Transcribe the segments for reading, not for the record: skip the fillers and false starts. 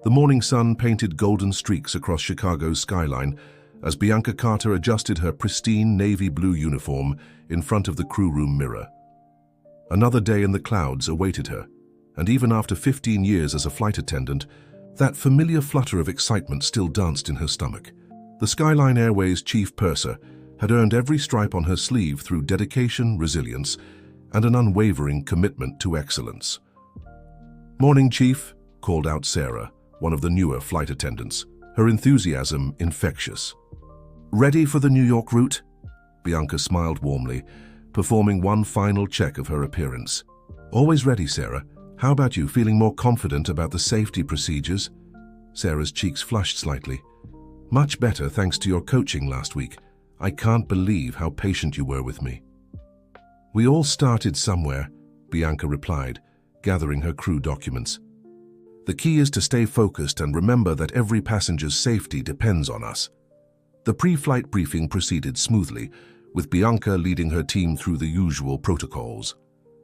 The morning sun painted golden streaks across Chicago's skyline as Bianca Carter adjusted her pristine navy blue uniform in front of the crew room mirror. Another day in the clouds awaited her, and even after 15 years as a flight attendant, that familiar flutter of excitement still danced in her stomach. The Skyline Airways chief purser had earned every stripe on her sleeve through dedication, resilience, and an unwavering commitment to excellence. "Morning, Chief," called out Sarah, one of the newer flight attendants, her enthusiasm infectious. "Ready for the New York route?" Bianca smiled warmly, performing one final check of her appearance. "Always ready, Sarah. How about you, feeling more confident about the safety procedures?" Sarah's cheeks flushed slightly. "Much better thanks to your coaching last week. I can't believe how patient you were with me." "We all started somewhere," Bianca replied, gathering her crew documents. "The key is to stay focused and remember that every passenger's safety depends on us." The pre-flight briefing proceeded smoothly, with Bianca leading her team through the usual protocols.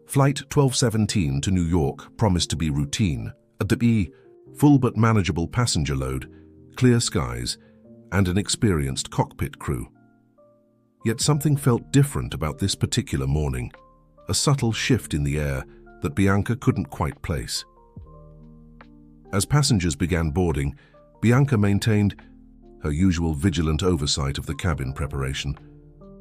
Flight 1217 to New York promised to be routine, a full but manageable passenger load, clear skies, and an experienced cockpit crew. Yet something felt different about this particular morning, a subtle shift in the air that Bianca couldn't quite place. As passengers began boarding, Bianca maintained her usual vigilant oversight of the cabin preparation.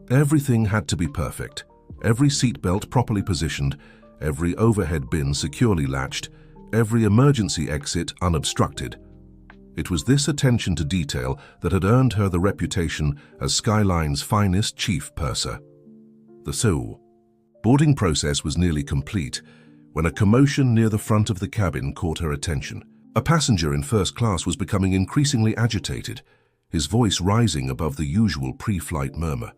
Everything had to be perfect, every seatbelt properly positioned, every overhead bin securely latched, every emergency exit unobstructed. It was this attention to detail that had earned her the reputation as Skyline's finest chief purser. The boarding process was nearly complete when a commotion near the front of the cabin caught her attention. A passenger in first class was becoming increasingly agitated, his voice rising above the usual pre-flight murmur.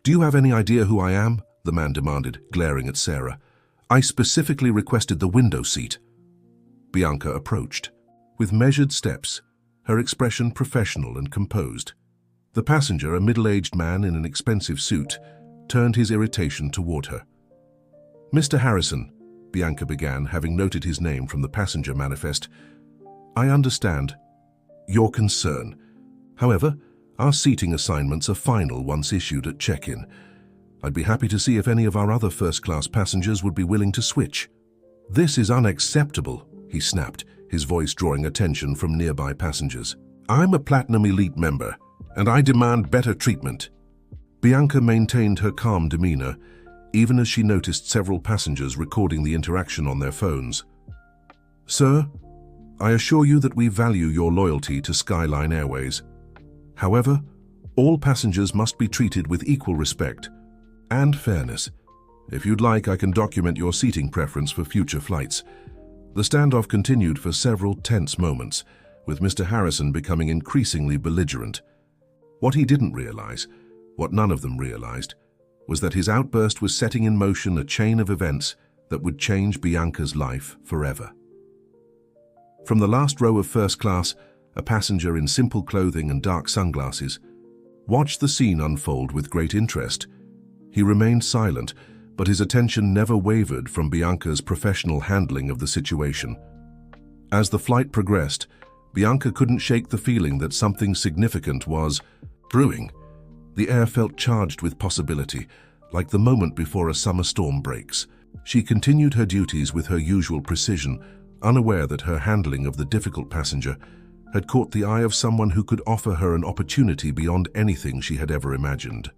"Do you have any idea who I am?" the man demanded, glaring at Sarah. "I specifically requested the window seat." Bianca approached. With measured steps, her expression professional and composed. The passenger, a middle-aged man in an expensive suit, turned his irritation toward her. "Mr. Harrison," Bianca began, having noted his name from the passenger manifest, "I understand your concern. However, our seating assignments are final once issued at check-in. I'd be happy to see if any of our other first-class passengers would be willing to switch." "This is unacceptable," he snapped, his voice drawing attention from nearby passengers. "I'm a Platinum Elite member, and I demand better treatment." Bianca maintained her calm demeanor, even as she noticed several passengers recording the interaction on their phones. "Sir, I assure you that we value your loyalty to Skyline Airways. However, all passengers must be treated with equal respect and fairness. If you'd like, I can document your seating preference for future flights." The standoff continued for several tense moments, with Mr. Harrison becoming increasingly belligerent. What he didn't realize, what none of them realized, was that his outburst was setting in motion a chain of events that would change Bianca's life forever. From the last row of first class, a passenger in simple clothing and dark sunglasses watched the scene unfold with great interest. He remained silent, but his attention never wavered from Bianca's professional handling of the situation. As the flight progressed, Bianca couldn't shake the feeling that something significant was brewing. The air felt charged with possibility, like the moment before a summer storm breaks. She continued her duties with her usual precision, unaware that her handling of the difficult passenger had caught the eye of someone who could offer her an opportunity beyond anything she had ever imagined.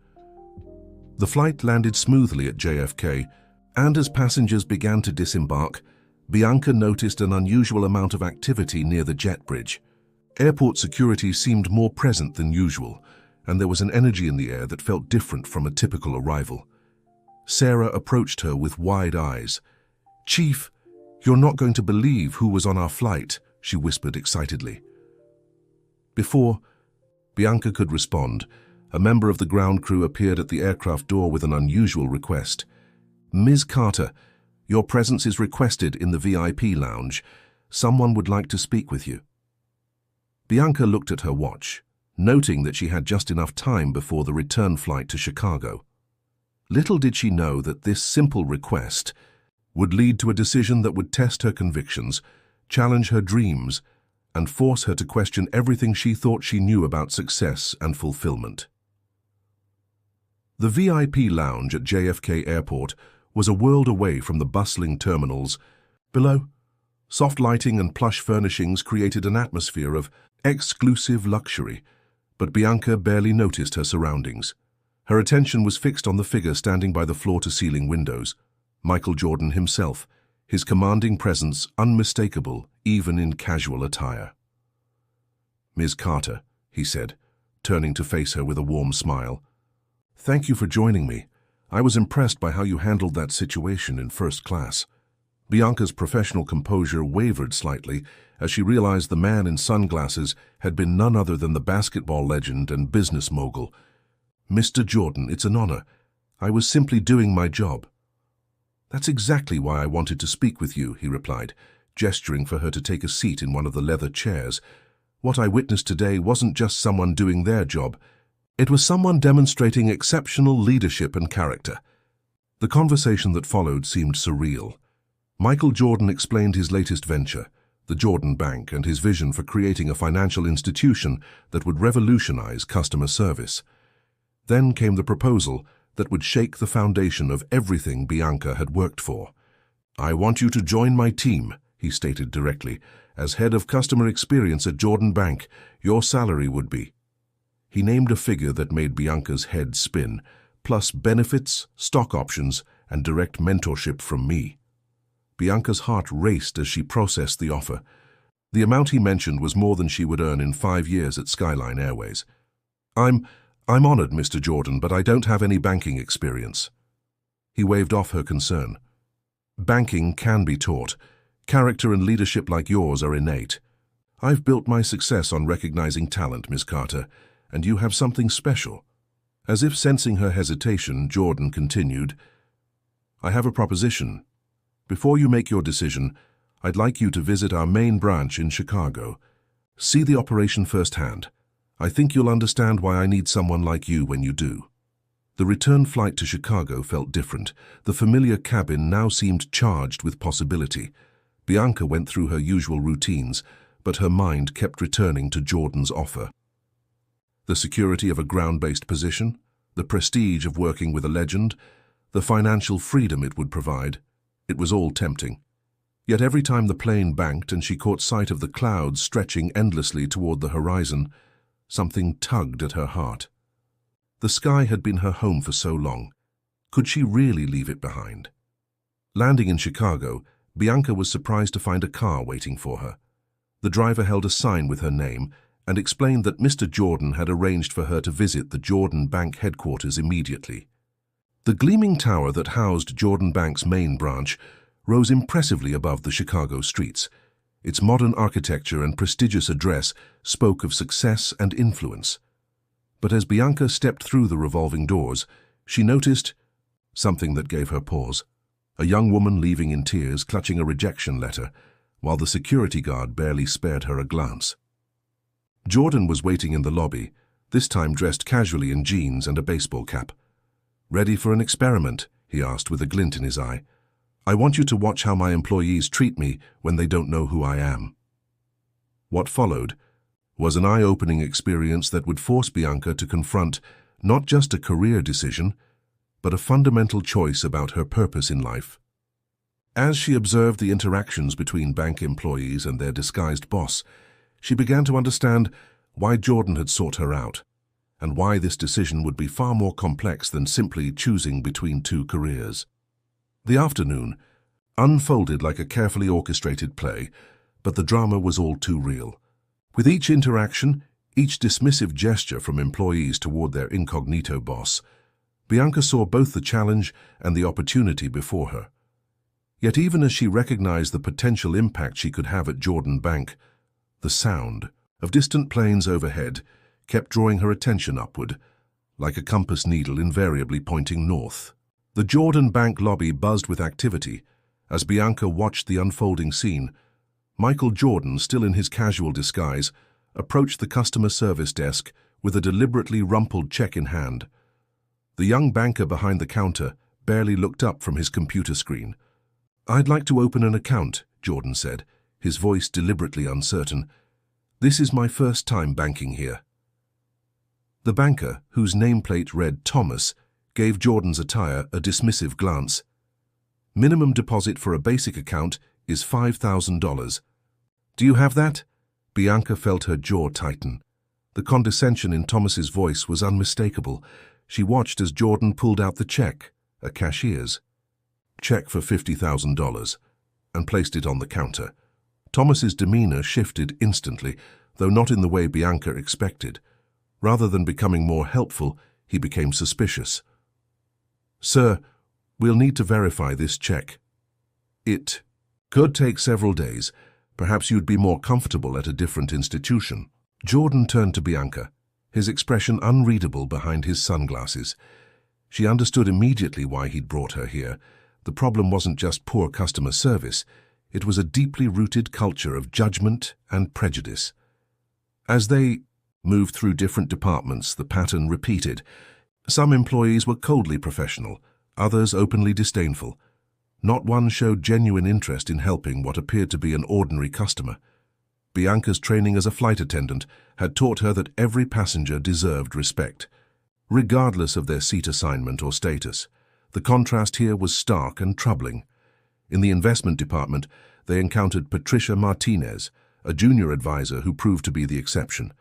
The flight landed smoothly at JFK, and as passengers began to disembark, Bianca noticed an unusual amount of activity near the jet bridge. Airport security seemed more present than usual, and there was an energy in the air that felt different from a typical arrival. Sarah approached her with wide eyes. "Chief, you're not going to believe who was on our flight," she whispered excitedly. Before Bianca could respond, a member of the ground crew appeared at the aircraft door with an unusual request. "Ms. Carter, your presence is requested in the VIP lounge. Someone would like to speak with you." Bianca looked at her watch, noting that she had just enough time before the return flight to Chicago. Little did she know that this simple request would lead to a decision that would test her convictions, challenge her dreams, and force her to question everything she thought she knew about success and fulfillment. The VIP lounge at JFK Airport was a world away from the bustling terminals. Below, soft lighting and plush furnishings created an atmosphere of exclusive luxury, but Bianca barely noticed her surroundings. Her attention was fixed on the figure standing by the floor-to-ceiling windows, Michael Jordan himself, his commanding presence unmistakable even in casual attire. "Ms. Carter," he said, turning to face her with a warm smile. "Thank you for joining me. I was impressed by how you handled that situation in first class." Bianca's professional composure wavered slightly as she realized the man in sunglasses had been none other than the basketball legend and business mogul. "Mr. Jordan, it's an honor. I was simply doing my job." "That's exactly why I wanted to speak with you," he replied, gesturing for her to take a seat in one of the leather chairs. "What I witnessed today wasn't just someone doing their job. It was someone demonstrating exceptional leadership and character." The conversation that followed seemed surreal. Michael Jordan explained his latest venture, the Jordan Bank, and his vision for creating a financial institution that would revolutionize customer service. Then came the proposal that would shake the foundation of everything Bianca had worked for. "I want you to join my team," he stated directly. "As head of customer experience at Jordan Bank, your salary would be..." He named a figure that made Bianca's head spin, plus benefits, stock options, and direct mentorship from me. Bianca's heart raced as she processed the offer. The amount he mentioned was more than she would earn in 5 years at Skyline Airways. I'm honored, Mr. Jordan, but I don't have any banking experience." He waved off her concern. "Banking can be taught. Character and leadership like yours are innate. I've built my success on recognizing talent, Ms. Carter, and you have something special." As if sensing her hesitation, Jordan continued, "I have a proposition. Before you make your decision, I'd like you to visit our main branch in Chicago. See the operation firsthand. I think you'll understand why I need someone like you when you do." The return flight to Chicago felt different. The familiar cabin now seemed charged with possibility. Bianca went through her usual routines, but her mind kept returning to Jordan's offer. The security of a ground-based position, the prestige of working with a legend, the financial freedom it would provide. It was all tempting. Yet every time the plane banked and she caught sight of the clouds stretching endlessly toward the horizon, something tugged at her heart. The sky had been her home for so long. Could she really leave it behind? Landing in Chicago, Bianca was surprised to find a car waiting for her. The driver held a sign with her name and explained that Mr. Jordan had arranged for her to visit the Jordan Bank headquarters immediately. The gleaming tower that housed Jordan Bank's main branch rose impressively above the Chicago streets. Its modern architecture and prestigious address spoke of success and influence. But as Bianca stepped through the revolving doors, she noticed something that gave her pause. A young woman leaving in tears, clutching a rejection letter, while the security guard barely spared her a glance. Jordan was waiting in the lobby, this time dressed casually in jeans and a baseball cap. "Ready for an experiment?" he asked with a glint in his eye. "I want you to watch how my employees treat me when they don't know who I am." What followed was an eye-opening experience that would force Bianca to confront not just a career decision, but a fundamental choice about her purpose in life. As she observed the interactions between bank employees and their disguised boss, she began to understand why Jordan had sought her out, and why this decision would be far more complex than simply choosing between two careers. The afternoon unfolded like a carefully orchestrated play, but the drama was all too real. With each interaction, each dismissive gesture from employees toward their incognito boss, Bianca saw both the challenge and the opportunity before her. Yet even as she recognized the potential impact she could have at Jordan Bank, the sound of distant planes overhead kept drawing her attention upward, like a compass needle invariably pointing north. The Jordan Bank lobby buzzed with activity as Bianca watched the unfolding scene. Michael Jordan, still in his casual disguise, approached the customer service desk with a deliberately rumpled check in hand. The young banker behind the counter barely looked up from his computer screen. "I'd like to open an account," Jordan said, his voice deliberately uncertain. This is my first time banking here. The banker, whose nameplate read Thomas, gave Jordan's attire a dismissive glance. Minimum deposit for a basic account is $5,000. Do you have that? Bianca felt her jaw tighten. The condescension in Thomas's voice was unmistakable. She watched as Jordan pulled out the check, a cashier's check for $50,000, and placed it on the counter. Thomas's demeanor shifted instantly, though not in the way Bianca expected. Rather than becoming more helpful, he became suspicious. Sir, we'll need to verify this check. It could take several days. Perhaps you'd be more comfortable at a different institution. Jordan turned to Bianca, his expression unreadable behind his sunglasses. She understood immediately why he'd brought her here. The problem wasn't just poor customer service. It was a deeply rooted culture of judgment and prejudice. As they moved through different departments, the pattern repeated. Some employees were coldly professional, others openly disdainful. Not one showed genuine interest in helping what appeared to be an ordinary customer. Bianca's training as a flight attendant had taught her that every passenger deserved respect, regardless of their seat assignment or status. The contrast here was stark and troubling. In the investment department, they encountered Patricia Martinez, a junior advisor who proved to be the exception.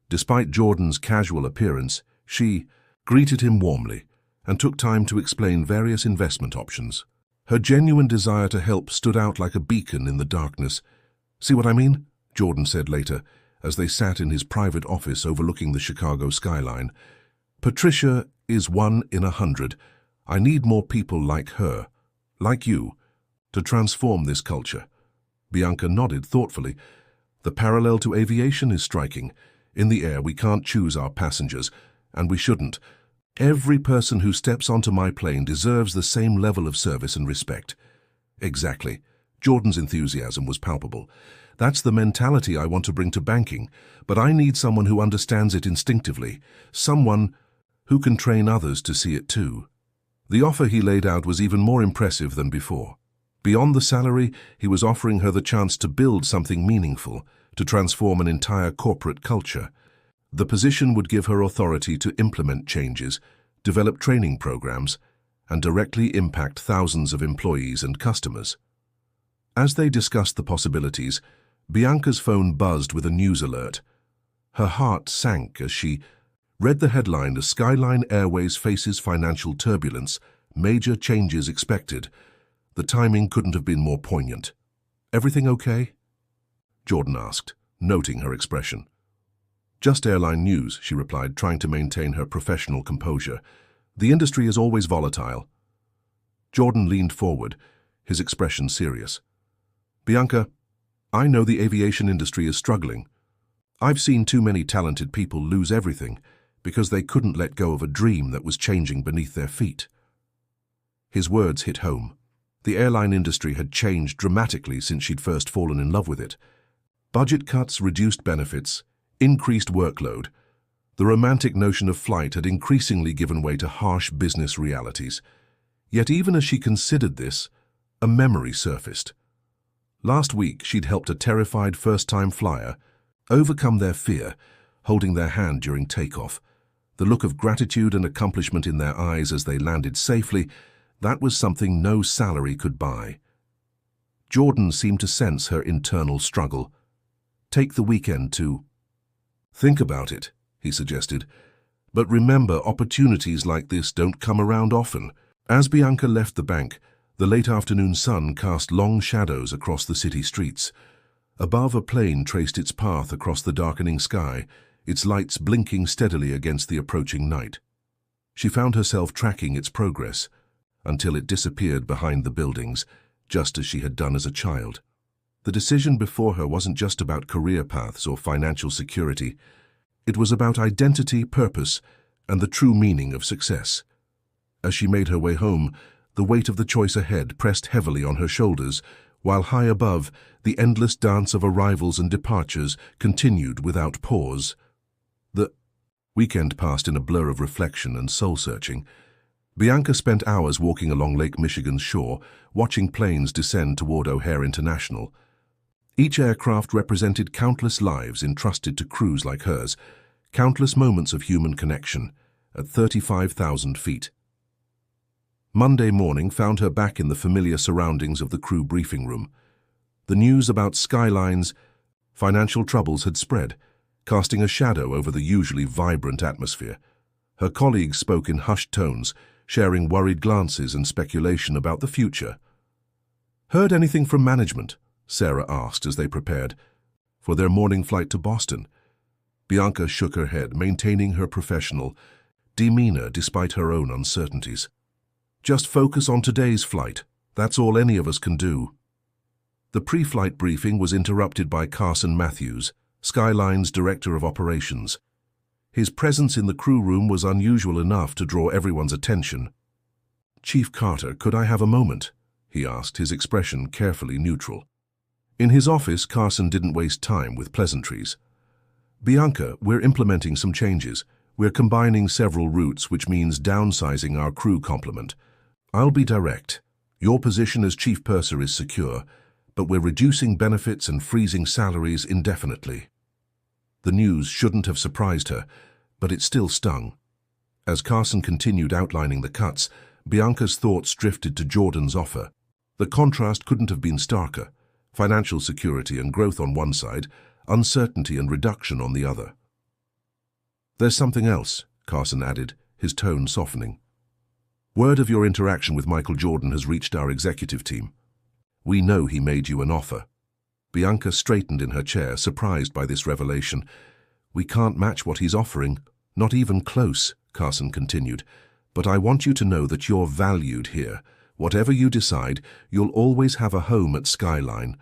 Despite Jordan's casual appearance, she greeted him warmly and took time to explain various investment options. Her genuine desire to help stood out like a beacon in the darkness. See what I mean? Jordan said later, as they sat in his private office overlooking the Chicago skyline. Patricia is 1 in 100. I need more people like her, like you, to transform this culture. Bianca nodded thoughtfully. The parallel to aviation is striking. In the air, we can't choose our passengers, and we shouldn't. Every person who steps onto my plane deserves the same level of service and respect. Exactly. Jordan's enthusiasm was palpable. That's the mentality I want to bring to banking, but I need someone who understands it instinctively, someone who can train others to see it too. The offer he laid out was even more impressive than before. Beyond the salary, he was offering her the chance to build something meaningful, to transform an entire corporate culture. The position would give her authority to implement changes, develop training programs, and directly impact thousands of employees and customers. As they discussed the possibilities, Bianca's phone buzzed with a news alert. Her heart sank as she read the headline, "The Skyline Airways faces financial turbulence, major changes expected." The timing couldn't have been more poignant. "Everything okay?" Jordan asked, noting her expression. "Just airline news," she replied, trying to maintain her professional composure. "The industry is always volatile." Jordan leaned forward, his expression serious. "Bianca, I know the aviation industry is struggling. I've seen too many talented people lose everything because they couldn't let go of a dream that was changing beneath their feet." His words hit home. The airline industry had changed dramatically since she'd first fallen in love with it. Budget cuts, reduced benefits, increased workload. The romantic notion of flight had increasingly given way to harsh business realities. Yet even as she considered this, a memory surfaced. Last week, she'd helped a terrified first-time flyer overcome their fear, holding their hand during takeoff. The look of gratitude and accomplishment in their eyes as they landed safely, that was something no salary could buy. Jordan seemed to sense her internal struggle. "Take the weekend to think about it," he suggested. "But remember, opportunities like this don't come around often." As Bianca left the bank, the late afternoon sun cast long shadows across the city streets. Above, a plane traced its path across the darkening sky, its lights blinking steadily against the approaching night. She found herself tracking its progress until it disappeared behind the buildings, just as she had done as a child. The decision before her wasn't just about career paths or financial security. It was about identity, purpose, and the true meaning of success. As she made her way home, the weight of the choice ahead pressed heavily on her shoulders, while high above, the endless dance of arrivals and departures continued without pause. The weekend passed in a blur of reflection and soul-searching. Bianca spent hours walking along Lake Michigan's shore, watching planes descend toward O'Hare International. Each aircraft represented countless lives entrusted to crews like hers, countless moments of human connection at 35,000 feet. Monday morning found her back in the familiar surroundings of the crew briefing room. The news about Skyline's financial troubles had spread, casting a shadow over the usually vibrant atmosphere. Her colleagues spoke in hushed tones, sharing worried glances and speculation about the future. "Heard anything from management?" Sarah asked as they prepared for their morning flight to Boston. Bianca shook her head, maintaining her professional demeanor despite her own uncertainties. "Just focus on today's flight. That's all any of us can do." The pre-flight briefing was interrupted by Carson Matthews, Skyline's Director of Operations. His presence in the crew room was unusual enough to draw everyone's attention. "Chief Carter, could I have a moment?" he asked, his expression carefully neutral. In his office, Carson didn't waste time with pleasantries. "Bianca, we're implementing some changes. We're combining several routes, which means downsizing our crew complement. I'll be direct. Your position as chief purser is secure, but we're reducing benefits and freezing salaries indefinitely." The news shouldn't have surprised her, but it still stung. As Carson continued outlining the cuts, Bianca's thoughts drifted to Jordan's offer. The contrast couldn't have been starker: financial security and growth on one side, uncertainty and reduction on the other. "There's something else," Carson added, his tone softening. "Word of your interaction with Michael Jordan has reached our executive team. We know he made you an offer." Bianca straightened in her chair, surprised by this revelation. "We can't match what he's offering, not even close," Carson continued. "But I want you to know that you're valued here. Whatever you decide, you'll always have a home at Skyline."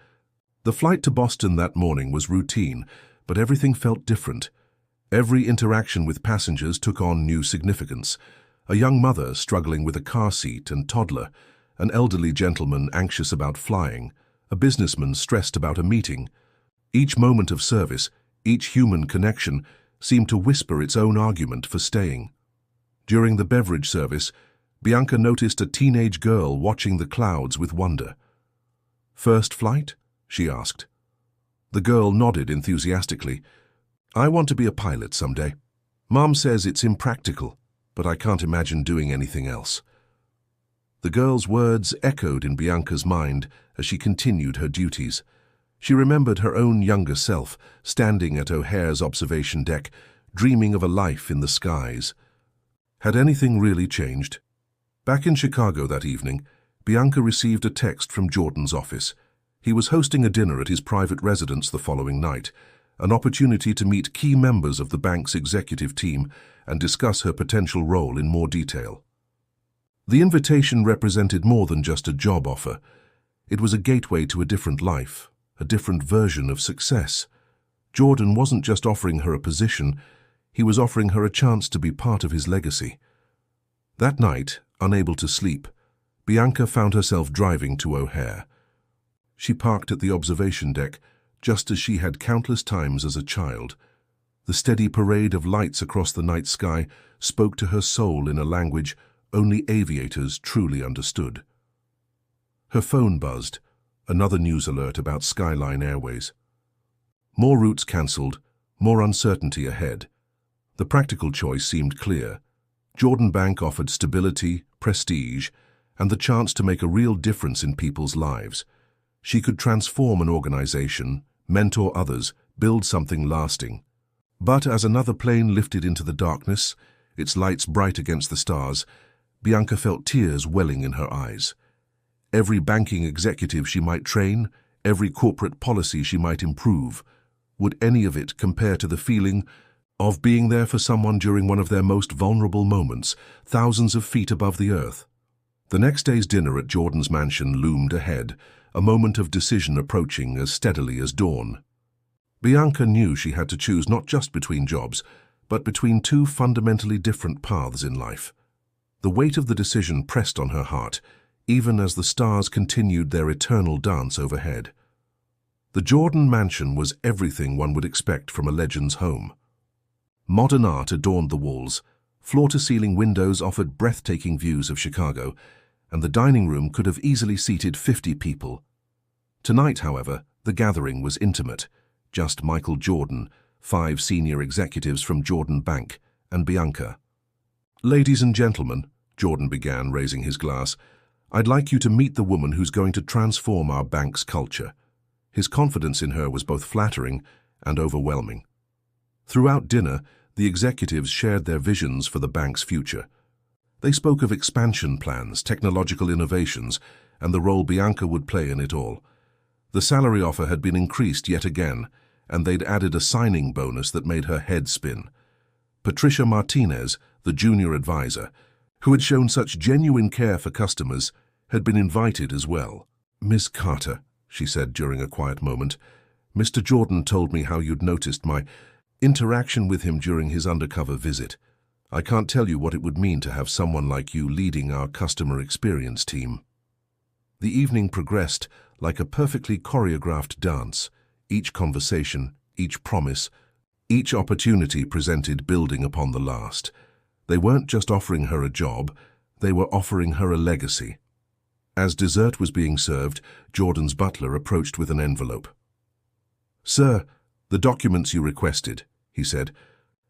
The flight to Boston that morning was routine, but everything felt different. Every interaction with passengers took on new significance. A young mother struggling with a car seat and toddler, an elderly gentleman anxious about flying, a businessman stressed about a meeting. Each moment of service, each human connection, seemed to whisper its own argument for staying. During the beverage service, Bianca noticed a teenage girl watching the clouds with wonder. "First flight?" she asked. The girl nodded enthusiastically. "I want to be a pilot someday. Mom says it's impractical, but I can't imagine doing anything else." The girl's words echoed in Bianca's mind as she continued her duties. She remembered her own younger self, standing at O'Hare's observation deck, dreaming of a life in the skies. Had anything really changed? Back in Chicago that evening, Bianca received a text from Jordan's office. He was hosting a dinner at his private residence the following night, an opportunity to meet key members of the bank's executive team and discuss her potential role in more detail. The invitation represented more than just a job offer. It was a gateway to a different life, a different version of success. Jordan wasn't just offering her a position, he was offering her a chance to be part of his legacy. That night, unable to sleep, Bianca found herself driving to O'Hare. She parked at the observation deck, just as she had countless times as a child. The steady parade of lights across the night sky spoke to her soul in a language only aviators truly understood. Her phone buzzed, another news alert about Skyline Airways. More routes cancelled, more uncertainty ahead. The practical choice seemed clear. Jordan Bank offered stability, prestige, and the chance to make a real difference in people's lives. She could transform an organization, mentor others, build something lasting. But as another plane lifted into the darkness, its lights bright against the stars, Bianca felt tears welling in her eyes. Every banking executive she might train, every corporate policy she might improve, would any of it compare to the feeling of being there for someone during one of their most vulnerable moments, thousands of feet above the earth? The next day's dinner at Jordan's mansion loomed ahead, a moment of decision approaching as steadily as dawn. Bianca knew she had to choose not just between jobs, but between two fundamentally different paths in life. The weight of the decision pressed on her heart, even as the stars continued their eternal dance overhead. The Jordan mansion was everything one would expect from a legend's home. Modern art adorned the walls, floor-to-ceiling windows offered breathtaking views of Chicago, and the dining room could have easily seated 50 people. Tonight, however, The gathering was intimate, just Michael Jordan, 5 senior executives from Jordan Bank, and Bianca. "Ladies and gentlemen," Jordan began, raising his glass, "I'd like you to meet the woman who's going to transform our bank's culture." His confidence in her was both flattering and overwhelming. Throughout dinner, the executives shared their visions for the bank's future. They spoke of expansion plans, technological innovations, and the role Bianca would play in it all. The salary offer had been increased yet again, and they'd added a signing bonus that made her head spin. Patricia Martinez, the junior advisor, who had shown such genuine care for customers, had been invited as well. "Miss Carter," she said during a quiet moment, "Mr. Jordan told me how you'd noticed my interaction with him during his undercover visit. I can't tell you what it would mean to have someone like you leading our customer experience team." The evening progressed like a perfectly choreographed dance. Each conversation, each promise, each opportunity presented building upon the last. They weren't just offering her a job, they were offering her a legacy. As dessert was being served, Jordan's butler approached with an envelope. "Sir, the documents you requested," he said,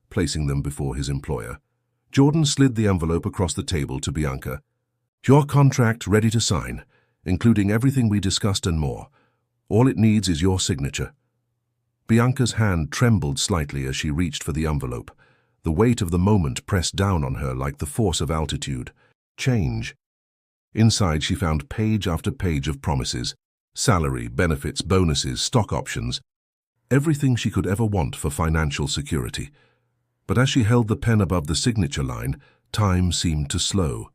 placing them before his employer. Jordan slid the envelope across the table to Bianca. "Your contract ready to sign, including everything we discussed and more. All it needs is your signature." Bianca's hand trembled slightly as she reached for the envelope. The weight of the moment pressed down on her like the force of altitude. Change. Inside she found page after page of promises. Salary, benefits, bonuses, stock options. Everything she could ever want for financial security. But as she held the pen above the signature line, time seemed to slow.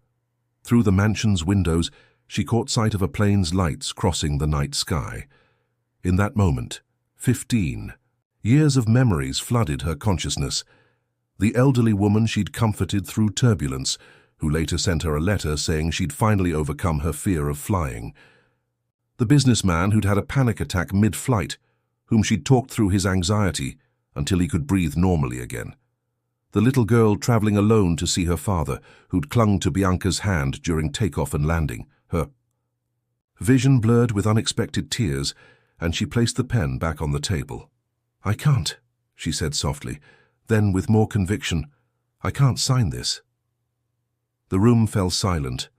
Through the mansion's windows, she caught sight of a plane's lights crossing the night sky. In that moment, 15 years of memories flooded her consciousness. The elderly woman she'd comforted through turbulence, who later sent her a letter saying she'd finally overcome her fear of flying. The businessman who'd had a panic attack mid-flight, whom she'd talked through his anxiety until he could breathe normally again. The little girl traveling alone to see her father, who'd clung to Bianca's hand during takeoff and landing. Her vision blurred with unexpected tears, and she placed the pen back on the table. "I can't," she said softly. Then, with more conviction, "I can't sign this." The room fell silent.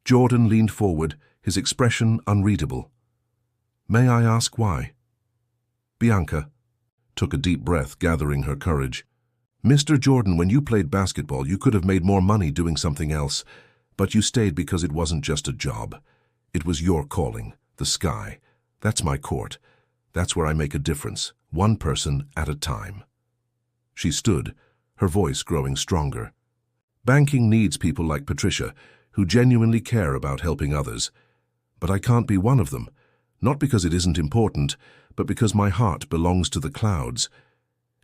Jordan leaned forward, his expression unreadable. "May I ask why?" Bianca took a deep breath, gathering her courage. "Mr. Jordan, when you played basketball, you could have made more money doing something else, but you stayed because it wasn't just a job. It was your calling, the sky. That's my court. That's where I make a difference, one person at a time." She stood, her voice growing stronger. "Banking needs people like Patricia, who genuinely care about helping others. But I can't be one of them, not because it isn't important, but because my heart belongs to the clouds.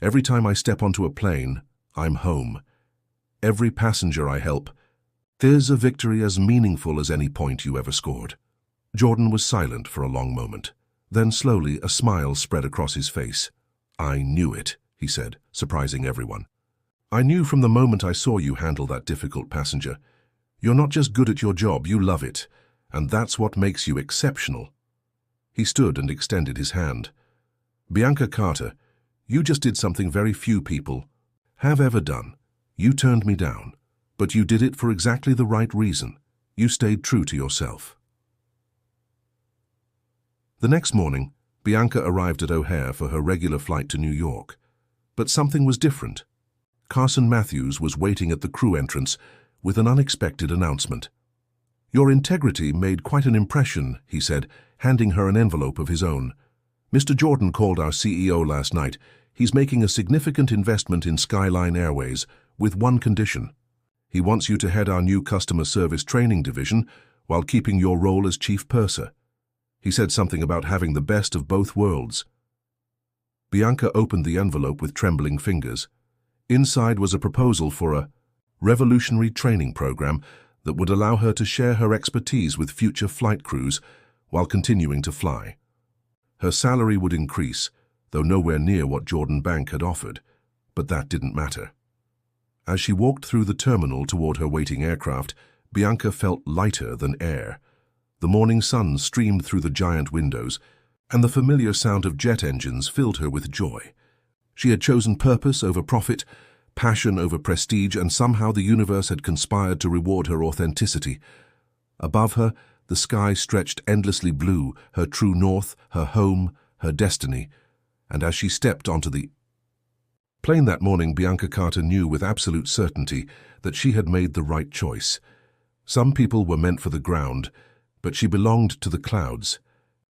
Every time I step onto a plane, I'm home. Every passenger I help, there's a victory as meaningful as any point you ever scored." Jordan was silent for a long moment. Then slowly a smile spread across his face. "I knew it," he said, surprising everyone. "I knew from the moment I saw you handle that difficult passenger. You're not just good at your job, you love it, and that's what makes you exceptional." He stood and extended his hand. "Bianca Carter, you just did something very few people have ever done. You turned me down, but you did it for exactly the right reason. You stayed true to yourself." The next morning, Bianca arrived at O'Hare for her regular flight to New York. But something was different. Carson Matthews was waiting at the crew entrance with an unexpected announcement. "Your integrity made quite an impression," he said, handing her an envelope of his own. "Mr. Jordan called our CEO last night. He's making a significant investment in Skyline Airways, with one condition. He wants you to head our new customer service training division while keeping your role as chief purser. He said something about having the best of both worlds." Bianca opened the envelope with trembling fingers. Inside was a proposal for a revolutionary training program that would allow her to share her expertise with future flight crews while continuing to fly. Her salary would increase, though nowhere near what Jordan Bank had offered, but that didn't matter. As she walked through the terminal toward her waiting aircraft, Bianca felt lighter than air. The morning sun streamed through the giant windows, and the familiar sound of jet engines filled her with joy. She had chosen purpose over profit, passion over prestige, and somehow the universe had conspired to reward her authenticity. Above her, the sky stretched endlessly blue, her true north, her home, her destiny, and as she stepped onto the plane that morning, Bianca Carter knew with absolute certainty that she had made the right choice. Some people were meant for the ground, but she belonged to the clouds,